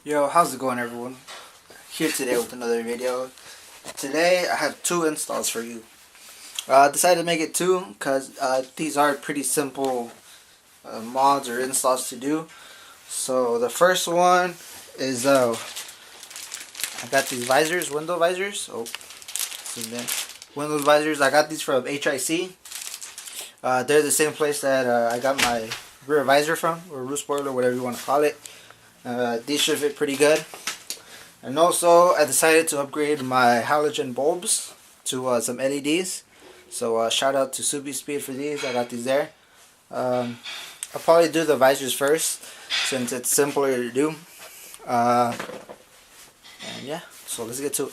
Yo, how's it going, everyone? Here today with another video. Today I have two installs for you. I decided to make it two because these are pretty simple mods or installs to do. So the first one is I got these visors, window visors. Windows visors. I got these from HIC. They're the same place that I got my rear visor from, or roof spoiler, whatever you want to call it. These should fit pretty good. And also I decided to upgrade my halogen bulbs to some LEDs. So shout out to Subispeed for these. I got these there. I'll probably do the visors first since it's simpler to do. And yeah, so let's get to it.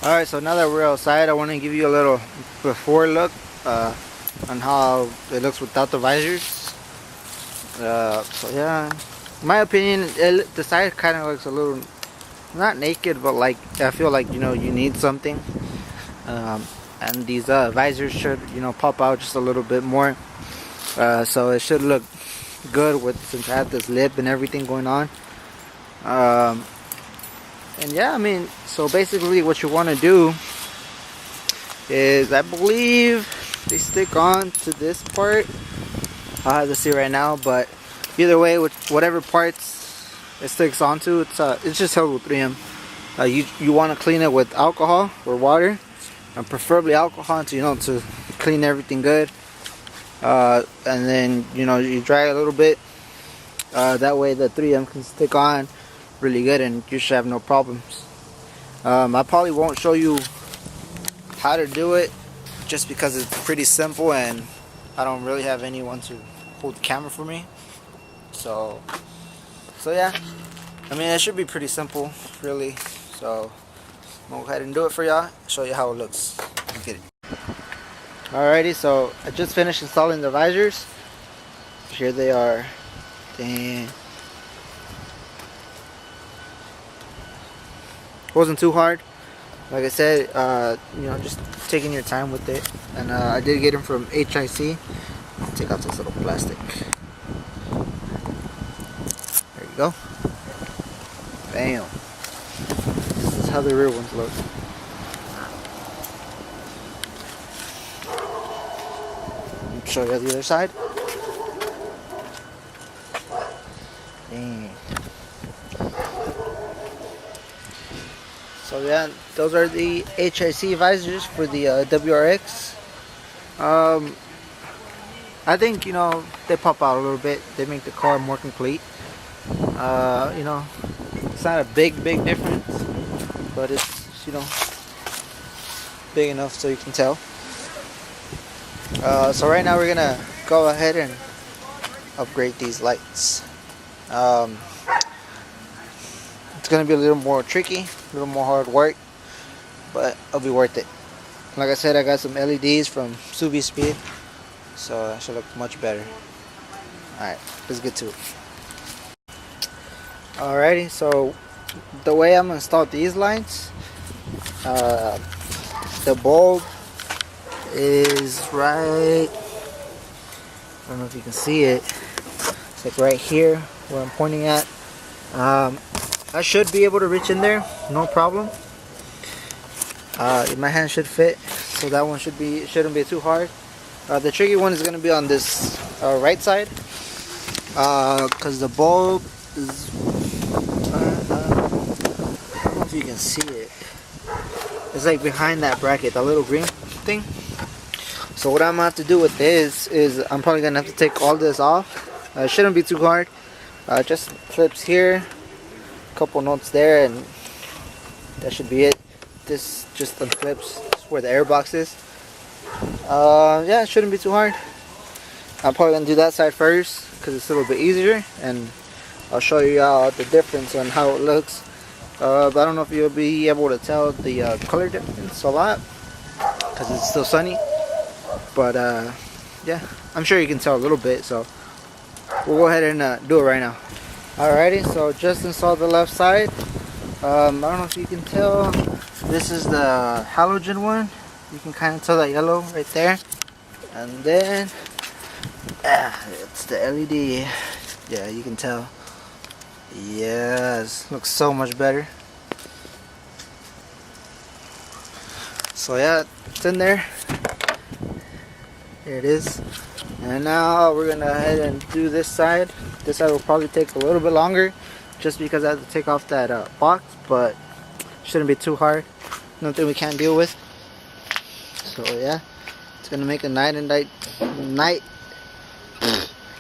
Alright, so now that we're outside, I want to give you a little before look on how it looks without the visors. So yeah, in my opinion, the side kind of looks a little, not naked, but like I feel like, you know, you need something. And these visors should, you know, pop out just a little bit more. So it should look good since I have this lip and everything going on. And yeah, I mean, so basically what you want to do is, I believe they stick on to this part. I'll have to see right now, but either way, with whatever parts it sticks onto, it's just held with 3M. You want to clean it with alcohol or water, and preferably alcohol to clean everything good. And then you dry it a little bit. That way the 3M can stick on really good, and you should have no problems. I probably won't show you how to do it, just because it's pretty simple, and I don't really have anyone to hold the camera for me. So yeah, I mean, it should be pretty simple, really. So I'm gonna go ahead and do it for y'all, show you how it looks. Let's get it. Alrighty, so I just finished installing the visors. Here they are. Dang. Wasn't too hard. Like I said, just taking your time with it. And I did get them from HIC. I'll take out this little plastic. There you go. Bam. This is how the rear ones look. I'll show you the other side. Dang. So yeah, those are the HIC visors for the WRX. I think, they pop out a little bit. They make the car more complete. It's not a big difference, but it's, big enough so you can tell. So right now we're gonna go ahead and upgrade these lights. It's gonna be a little more tricky, a little more hard work, but it'll be worth it. Like I said, I got some LEDs from Subispeed, so that should look much better. Alright, let's get to it. Alrighty, so the way I'm gonna install these lights, the bulb is right, I don't know if you can see it, it's like right here where I'm pointing at. I should be able to reach in there, no problem. My hand should fit, so that one shouldn't be too hard. The tricky one is going to be on this right side, because the bulb is, I don't know if you can see it. It's like behind that bracket, the little green thing. So what I'm going to have to do with this is I'm probably going to have to take all this off. It shouldn't be too hard. Just clips here, a couple notes there, and that should be it. This just unclips where the air box is. Yeah, it shouldn't be too hard. I'm probably gonna do that side first because it's a little bit easier, and I'll show you the difference on how it looks. But I don't know if you'll be able to tell the color difference a lot because it's still sunny. But yeah, I'm sure you can tell a little bit. So we'll go ahead and do it right now. Alrighty, so just installed the left side. I don't know if you can tell. This is the halogen one. You can kind of tell that yellow right there. And then it's the LED. Yeah, you can tell. Yes, looks so much better. So yeah, it's in there. Here it is. And now we're gonna head and do this side. This side will probably take a little bit longer, just because I have to take off that box, but shouldn't be too hard. Nothing we can't deal with. So yeah, it's gonna make a night. I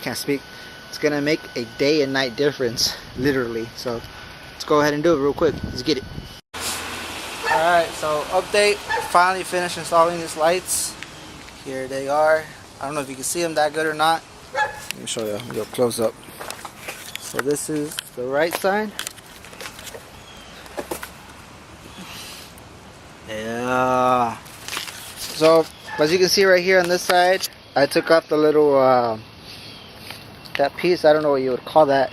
can't speak. It's gonna make a day and night difference, literally. So let's go ahead and do it real quick. Let's get it. Alright, so update. Finally finished installing these lights. Here they are. I don't know if you can see them that good or not. Let me show you. Go close up. So this is the right side. Yeah. So as you can see right here on this side, I took off the little that piece. I don't know what you would call that.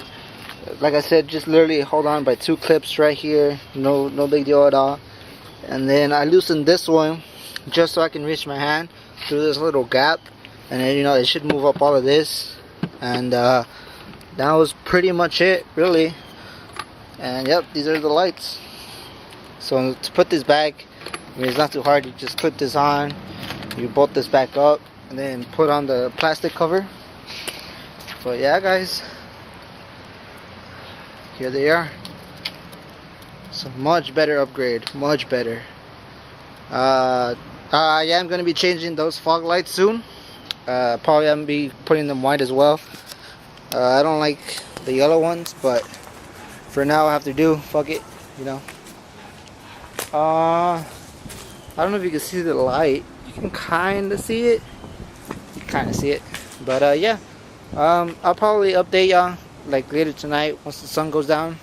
Like I said, just literally hold on by 2 clips right here. No big deal at all. And then I loosened this one just so I can reach my hand through this little gap, and then it should move up all of this. And that was pretty much it, really. And yep, these are the lights. So to put this back, it's not too hard. You just clip this on, you bolt this back up, and then put on the plastic cover. But yeah, guys, here they are. So much better upgrade, much better. Yeah, I'm gonna be changing those fog lights soon. Probably I'm gonna be putting them white as well. I don't like the yellow ones, but for now I have to do. Fuck it, I don't know if you can see the light. You can kind of see it. But yeah, I'll probably update y'all like later tonight once the sun goes down.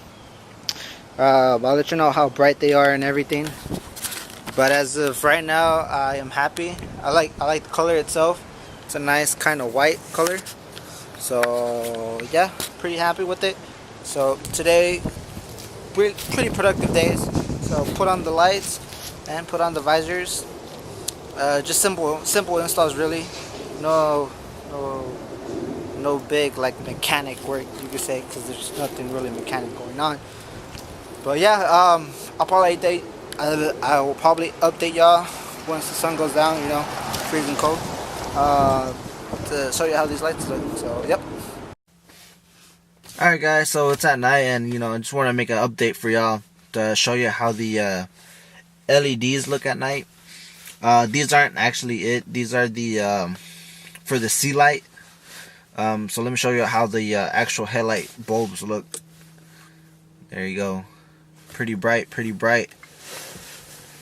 I'll let you know how bright they are and everything. But as of right now, I am happy. I like the color itself. It's a nice kind of white color. So yeah, pretty happy with it. So today, pretty productive days. So put on the lights and put on the visors. Just simple installs, really. No big like mechanic work, you could say, because there's nothing really mechanic going on. But yeah, I will probably update y'all once the sun goes down, freezing cold, to show you how these lights look. So yep. Alright guys, so it's at night, and I just want to make an update for y'all to show you how the LEDs look at night. These aren't actually it. These are the for the C light. So let me show you how the actual headlight bulbs look. There you go. Pretty bright.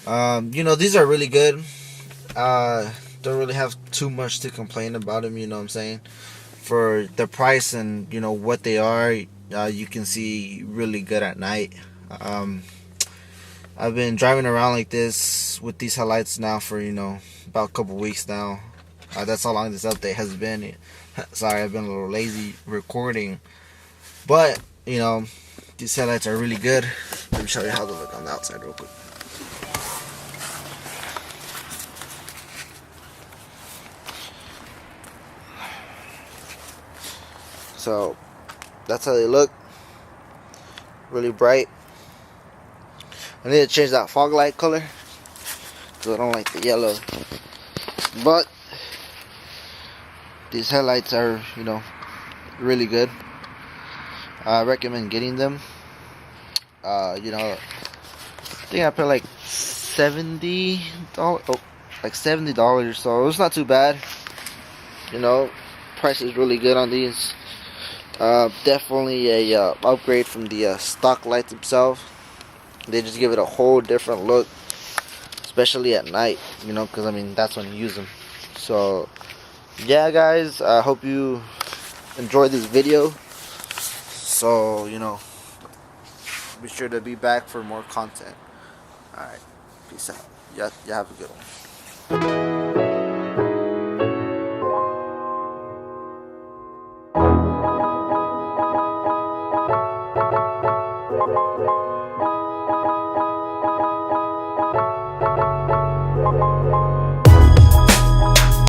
These are really good. Don't really have too much to complain about them, you know what I'm saying? For the price and what they are, you can see really good at night. I've been driving around like this with these headlights now for about a couple weeks now. That's how long this update has been. Sorry, I've been a little lazy recording, but these headlights are really good. Let me show you how they look on the outside real quick. So that's how they look. Really bright. I need to change that fog light color because I don't like the yellow. But these headlights are, really good. I recommend getting them. I think I paid like $70. Like $70. So it's not too bad. Price is really good on these. Definitely a upgrade from the stock lights themselves. They just give it a whole different look, especially at night. Because that's when you use them. So yeah, guys, I hope you enjoyed this video. So be sure to be back for more content. Alright, peace out. Yeah, have a good one.